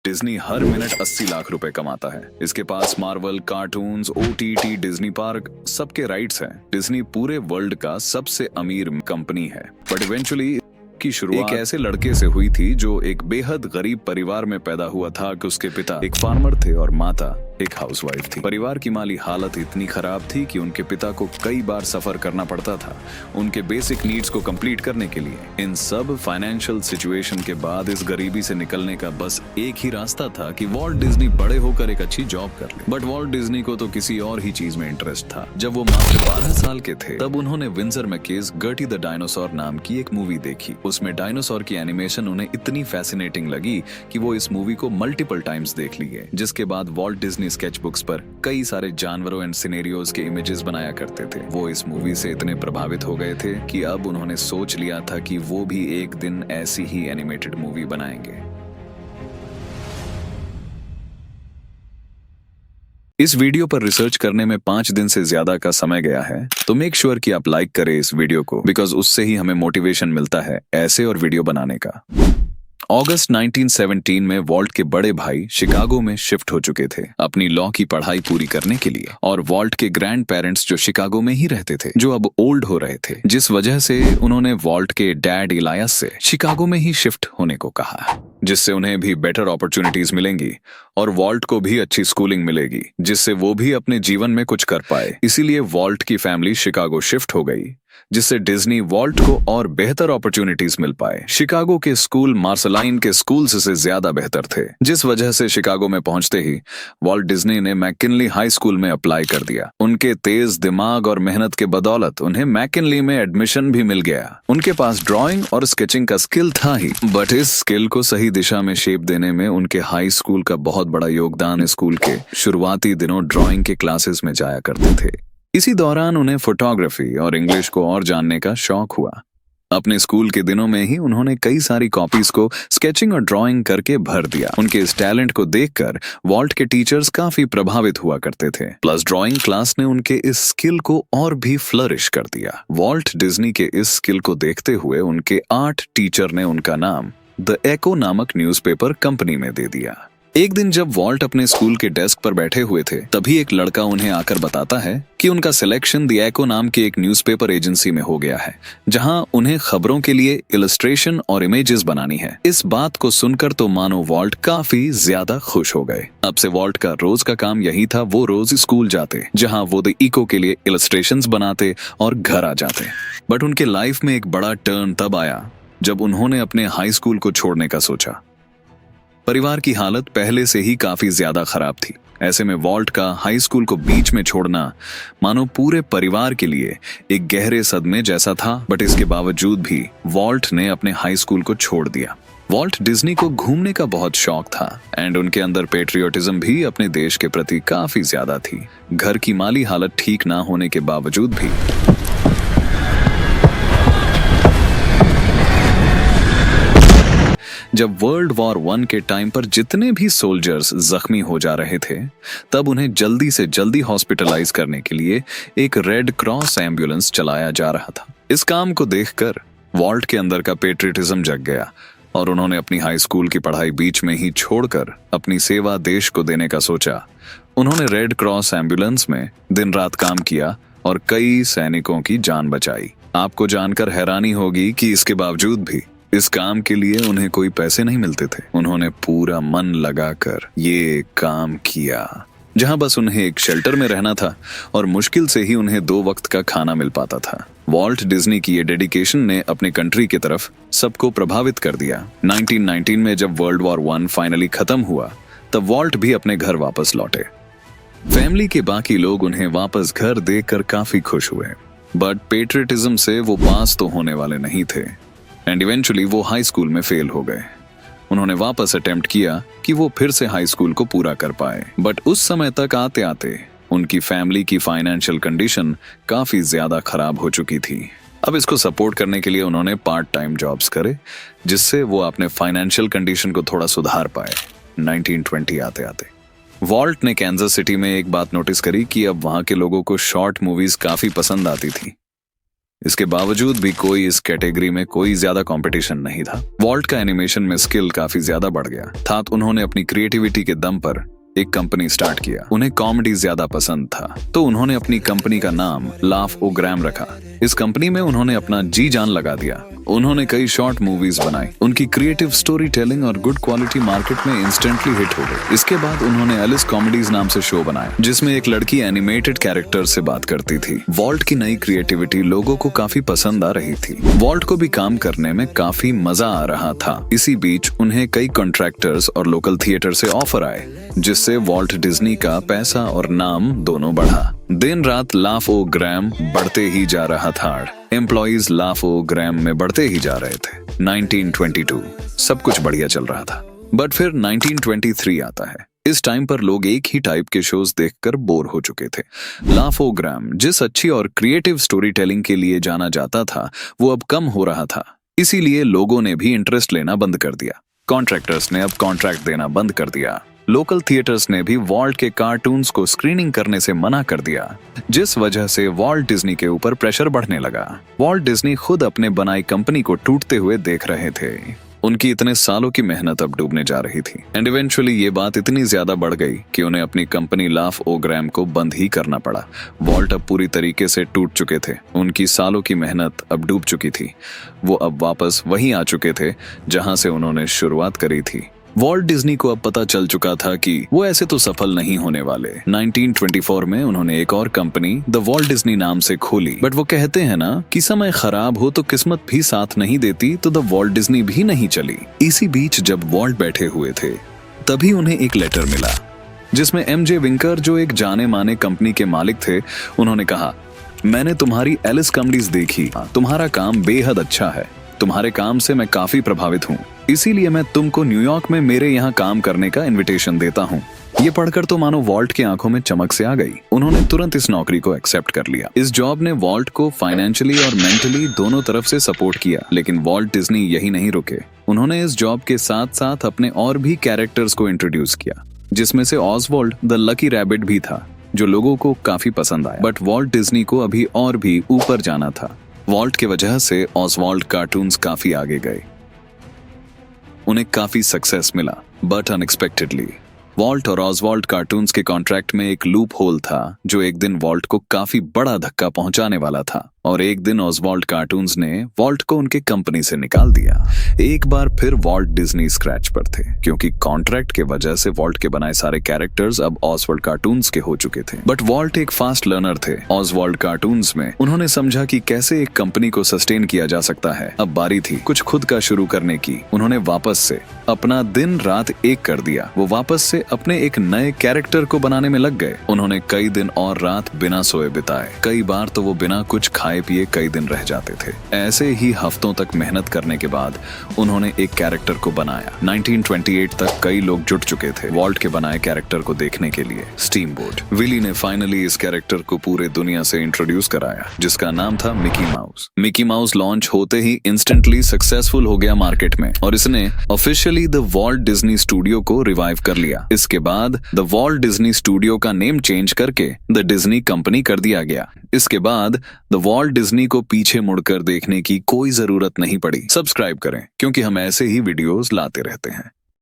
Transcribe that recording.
Disney हर minute 80 lakh रुपए कमाता है। इसके पास Marvel, cartoons, OTT, Disney park सबके राइट्स हैं। डिज्नी पूरे वर्ल्ड का सबसे अमीर कंपनी है। बट इवेंचुअली की शुरुआत एक ऐसे लड़के से हुई थी जो एक बेहद गरीब परिवार में पैदा हुआ था कि उसके पिता एक फार्मर थे और माता एक हाउसवाइफ थी। परिवार की माली हालत इतनी खराब थी कि उनके पिता को कई बार सफर करना पड़ता था उनके बेसिक नीड्स को कंप्लीट करने के लिए। इन सब फाइनेंशियल सिचुएशन के बाद इस गरीबी से निकलने का बस एक ही रास्ता था कि वॉल्ट डिज्नी बड़े होकर एक अच्छी जॉब कर ले। बट वॉल्ट डिज्नी को तो किसी और ही चीज में इंटरेस्ट था। जब वो मात्र 12 साल के थे तब उन्होंने विंसर मैकेज गर्टी द डायनासोर नाम की एक मूवी देखी। उसमें डायनासोर की एनिमेशन उन्हें इतनी फैसिनेटिंग लगी कि वो इस मूवी को मल्टीपल टाइम्स देख लिए। जिसके बाद वॉल्ट डिज्नी स्केच बुक्स पर कई सारे जानवरों एंड सिनेरियोज के इमेजेस बनाया करते थे। वो इस मूवी से इतने प्रभावित हो गए थे कि अब उन्होंने सोच लिया था कि वो भी एक दिन ऐसी ही एनिमेटेड मूवी बनाएंगे। इस वीडियो पर रिसर्च करने में 5 दिन से ज्यादा का समय गया है, तो मेक श्योर कि आप लाइक करें इस वीडियो को, बिकॉज उससे ही हमें मोटिवेशन मिलता है ऐसे और वीडियो बनाने का। अगस्त 1917 में वॉल्ट के बड़े भाई शिकागो में शिफ्ट हो चुके थे अपनी लॉ की पढ़ाई पूरी करने के लिए, और वॉल्ट के ग्रैंड पेरेंट्स जो शिकागो में ही रहते थे, जो अब ओल्ड हो रहे थे, जिस वजह से उन्होंने वॉल्ट के डैड इलायस से शिकागो में ही शिफ्ट होने को कहा, जिससे उन्हें भी बेटर अपॉर्चुनिटीज मिलेंगी और वॉल्ट को भी अच्छी स्कूलिंग मिलेगी, जिससे वो भी अपने जीवन में कुछ कर पाए। इसीलिए वॉल्ट की फैमिली शिकागो शिफ्ट हो गई, जिससे डिज्नी वॉल्ट को और बेहतर अपॉर्चुनिटीज मिल पाए। शिकागो के स्कूल मार्सलाइन के स्कूल से ज्यादा बेहतर थे, जिस वजह से शिकागो में पहुंचते ही वॉल्ट डिज्नी ने मैकिनली हाई स्कूल में अप्लाई कर दिया। उनके तेज दिमाग और मेहनत के बदौलत उन्हें मैकिनली में एडमिशन भी मिल गया। उनके पास ड्राइंग और स्केचिंग का स्किल था ही, बट इस स्किल को सही दिशा में शेप देने में उनके हाई स्कूल का बहुत बड़ा योगदान स्कूल के शुरुआती दिनों ड्राइंग के क्लासेस में जाया करते थे। इसी दौरान उन्हें फोटोग्राफी और इंग्लिश को और जानने का शौक हुआ। अपने स्कूल के दिनों में ही उन्होंने कई सारी कॉपीज को स्केचिंग और ड्राइंग करके भर दिया। उनके इस टैलेंट को देखकर वॉल्ट के टीचर्स काफी प्रभावित हुआ करते थे। प्लस ड्राइंग क्लास ने उनके इस स्किल को और भी फ्लरिश कर दिया। वॉल्ट डिज्नी के इस स्किल को देखते हुए उनके आर्ट टीचर ने उनका नाम द एको नामक न्यूज़पेपर कंपनी में दे दिया। एक दिन जब वॉल्ट अपने स्कूल के डेस्क पर बैठे हुए थे, तभी एक लड़का उन्हें आकर बताता है कि उनका सिलेक्शन द एको नाम की एक न्यूज़पेपर एजेंसी में हो गया है, जहां उन्हें खबरों के लिए इलस्ट्रेशन और इमेजेस बनानी है। इस बात को सुनकर तो मानो वॉल्ट काफी ज्यादा खुश हो गए। अब से वॉल्ट का रोज का काम यही था, वो रोज स्कूल जाते, जहां वो द एको के लिए इलस्ट्रेशंस बनाते और घर आ जाते। बट उनके लाइफ में एक बड़ा टर्न तब आया जब उन्होंने अपने हाई स्कूल को छोड़ने का सोचा। परिवार की हालत पहले से ही काफी ज्यादा खराब थी। ऐसे में वॉल्ट का हाई स्कूल को बीच में छोड़ना मानो पूरे परिवार के लिए एक गहरे सदमे जैसा था। बट इसके बावजूद भी वॉल्ट ने अपने हाई स्कूल को छोड़ दिया। वॉल्ट डिज्नी को घूमने का बहुत शौक था एंड उनके अंदर पेट्रियोटिज्म भी अपने देश के प्रति काफी ज्यादा थी। घर की माली हालत ठीक ना होने के बावजूद भी जब वर्ल्ड वॉर 1 के टाइम पर जितने भी सोल्जर्स जख्मी हो जा रहे थे, तब उन्हें जल्दी से जल्दी हॉस्पिटलाइज करने के लिए एक रेड क्रॉस एम्बुलेंस चलाया जा रहा था। इस काम को देखकर वॉल्ट के अंदर का पेट्रियटिज्म जग गया और उन्होंने अपनी हाई स्कूल की पढ़ाई बीच में ही छोड़कर अपनी सेवा देश को देने का सोचा। उन्होंने रेड क्रॉस एम्बुलेंस में दिन रात काम किया और कई सैनिकों की जान बचाई। आपको जानकर हैरानी होगी कि इसके बावजूद भी इस काम के लिए उन्हें कोई पैसे नहीं मिलते थे। उन्होंने पूरा मन लगाकर ये काम किया, जहां बस उन्हें एक शेल्टर में रहना था और मुश्किल से ही उन्हें 2 वक्त का खाना मिल पाता था। वॉल्ट डिज्नी की ये डेडिकेशन ने अपने कंट्री की तरफ सबको प्रभावित कर दिया। 1919 में जब वर्ल्ड वॉर 1 फाइनली खत्म हुआ, तब वॉल्ट भी अपने घर वापस लौटे। फैमिली के बाकी लोग उन्हें वापस घर देखकर काफी खुश हुए, बट पेट्रियटिज्म से वो पास तो होने वाले नहीं थे एंड इवेंचुअली वो हाई स्कूल में फेल हो गए। उन्होंने वापस अटेम्प्ट किया कि वो फिर से हाई स्कूल को पूरा कर पाए, बट उस समय तक आते आते उनकी फैमिली की फाइनेंशियल कंडीशन काफी ज्यादा खराब हो चुकी थी। अब इसको सपोर्ट करने के लिए उन्होंने पार्ट टाइम जॉब्स करे, जिससे वो अपने फाइनेंशियल कंडीशन को थोड़ा सुधार पाए। 1920 आते आते वॉल्ट ने कैंसस सिटी में एक बात नोटिस करी कि अब वहां के लोगों को शॉर्ट मूवीज काफी पसंद आती थी। इसके बावजूद भी कोई इस कैटेगरी में कोई ज्यादा कंपटीशन नहीं था। वॉल्ट का एनिमेशन में स्किल काफी ज्यादा बढ़ गया था। उन्होंने अपनी क्रिएटिविटी के दम पर एक कंपनी स्टार्ट किया। उन्हें कॉमेडी ज्यादा पसंद था, तो उन्होंने अपनी कंपनी का नाम लाफ-ओ-ग्राम रखा। इस कंपनी में उन्होंने अपना जी जान लगा दिया। उन्होंने कई शॉर्ट मूवीज बनाई। उनकी क्रिएटिव स्टोरी टेलिंग और गुड क्वालिटी मार्केट में इंस्टेंटली हिट हो गई। इसके बाद उन्होंने एलिस कॉमेडीज नाम से शो बनाया, जिसमें एक लड़की एनिमेटेड कैरेक्टर से बात करती थी। वॉल्ट की नई क्रिएटिविटी लोगों को काफी पसंद आ रही थी। वॉल्ट को भी काम करने में काफी मजा आ रहा था। इसी बीच उन्हें कई कॉन्ट्रैक्टर्स और लोकल थिएटर से ऑफर आए, जिससे वॉल्ट डिज्नी का पैसा और नाम दोनों बढ़ा। दिन रात लाफ-ओ-ग्राम बढ़ते ही जा रहा था। एम्प्लॉइज लाफ-ओ-ग्राम में बढ़ते ही जा रहे थे। 1922 सब कुछ बढ़िया चल रहा था, बट फिर 1923 आता है। इस टाइम पर लोग एक ही टाइप के शोज देखकर बोर हो चुके थे। लाफ-ओ-ग्राम जिस अच्छी और क्रिएटिव स्टोरी टेलिंग के लिए जाना जाता था, वो अब कम हो रहा था। इसीलिए लोगों ने भी इंटरेस्ट लेना बंद कर दिया। कॉन्ट्रैक्टर्स ने अब कॉन्ट्रैक्ट देना बंद कर दिया। लोकल थिएटर्स ने भी वॉल्ट के कार्टून्स को स्क्रीनिंग करने से मना कर दिया, जिस वजह से वॉल्ट डिज्नी के ऊपर प्रेशर बढ़ने लगा। वॉल्ट डिज्नी खुद अपने बनाई कंपनी को टूटते हुए देख रहे थे। उनकी इतने सालों की मेहनत अब डूबने जा रही थी। एंड इवेंचुअली ये बात इतनी ज्यादा बढ़ गई कि उन्हें अपनी कंपनी लाफ-ओ-ग्राम को बंद ही करना पड़ा। वॉल्ट अब पूरी तरीके से टूट चुके थे। उनकी सालों की मेहनत अब डूब चुकी थी। वो अब वापस वहीं आ चुके थे जहां से उन्होंने शुरुआत करी थी। वॉल्ट डिज्नी को अब पता चल चुका था कि वो ऐसे तो सफल नहीं होने वाले। 1924 में उन्होंने एक और कंपनी द वॉल्ट डिज्नी नाम से खोली, बट वो कहते हैं ना कि समय खराब हो तो किस्मत भी साथ नहीं देती, तो द वॉल्ट डिज्नी भी नहीं चली। इसी बीच जब वॉल्ट बैठे हुए थे, तभी उन्हें एक लेटर मिला, जिसमें एमजे विंकर, जो एक जाने माने कंपनी के मालिक थे, उन्होंने कहा, मैंने तुम्हारी एलिस कॉमेडीज देखी, तुम्हारा काम बेहद अच्छा है। तुम्हारे काम से मैं काफी प्रभावित हूँ, इसीलिए मैं तुमको न्यूयॉर्क में मेरे यहाँ काम करने का इनविटेशन देता हूँ। ये पढ़कर तो मानो वॉल्ट की आंखों में चमक से आ गई। उन्होंने तुरंत इस नौकरी को एक्सेप्ट कर लिया। इस जॉब ने वॉल्ट को फाइनेंशियली और मेंटली दोनों तरफ से सपोर्ट किया। लेकिन वॉल्ट डिज्नी यही नहीं रुके। उन्होंने इस जॉब के साथ साथ अपने और भी कैरेक्टर्स को इंट्रोड्यूस किया, जिसमें से ऑसवाल्ड द लकी रैबिट भी था, जो लोगों को काफी पसंद आया। बट वॉल्ट डिज्नी को अभी और भी ऊपर जाना था। वॉल्ट की वजह से ऑसवाल्ड कार्टून्स काफी आगे गए। उन्हें काफी सक्सेस मिला, बट अनएक्सपेक्टेडली वॉल्ट और ऑसवाल्ड कार्टून्स के कॉन्ट्रैक्ट में एक लूप होल था, जो एक दिन वॉल्ट को काफी बड़ा धक्का पहुंचाने वाला था। और एक दिन ऑसवाल्ड कार्टून्स ने वॉल्ट को उनके कंपनी से निकाल दिया। एक बार फिर वॉल्ट डिज्नी स्क्रैच पर थे, क्योंकि कॉन्ट्रैक्ट के वजह से वॉल्ट के बनाए सारे कैरेक्टर्स अब ऑसवाल्ड कार्टून्स के हो चुके थे। बट वॉल्ट एक फास्ट लर्नर थे। ऑसवाल्ड कार्टून्स में उन्होंने समझा कि कैसे एक कंपनी को सस्टेन किया जा सकता है। अब बारी थी कुछ खुद का शुरू करने की। उन्होंने वापस से अपना दिन रात एक कर दिया। वो वापस से अपने एक नए कैरेक्टर को बनाने में लग गए। उन्होंने कई दिन और रात बिना सोए बिताए। कई बार तो वो बिना कुछ खाए पिए कई दिन रह जाते थे। ऐसे ही हफ्तों तक मेहनत करने के बाद उन्होंने एक कैरेक्टर को बनाया। 1928 तक कई लोग जुट चुके थे वॉल्ट के बनाए कैरेक्टर को देखने के लिए। स्टीम बोट विली ने फाइनली इस कैरेक्टर को पूरे दुनिया से इंट्रोड्यूस कराया, जिसका नाम था Mickey mouse. Mickey mouse launch होते ही इंस्टेंटली सक्सेसफुल हो गया मार्केट में, और इसने officially the Walt Disney studio को रिवाइव कर लिया। इसके बाद द वॉल्ट डिज्नी स्टूडियो का नेम चेंज करके द डिज्नी कंपनी कर दिया गया। इसके बाद द वॉल्ट डिज्नी को पीछे मुड़कर देखने की कोई जरूरत नहीं पड़ी। सब्सक्राइब करें, क्योंकि हम ऐसे ही वीडियोस लाते रहते हैं।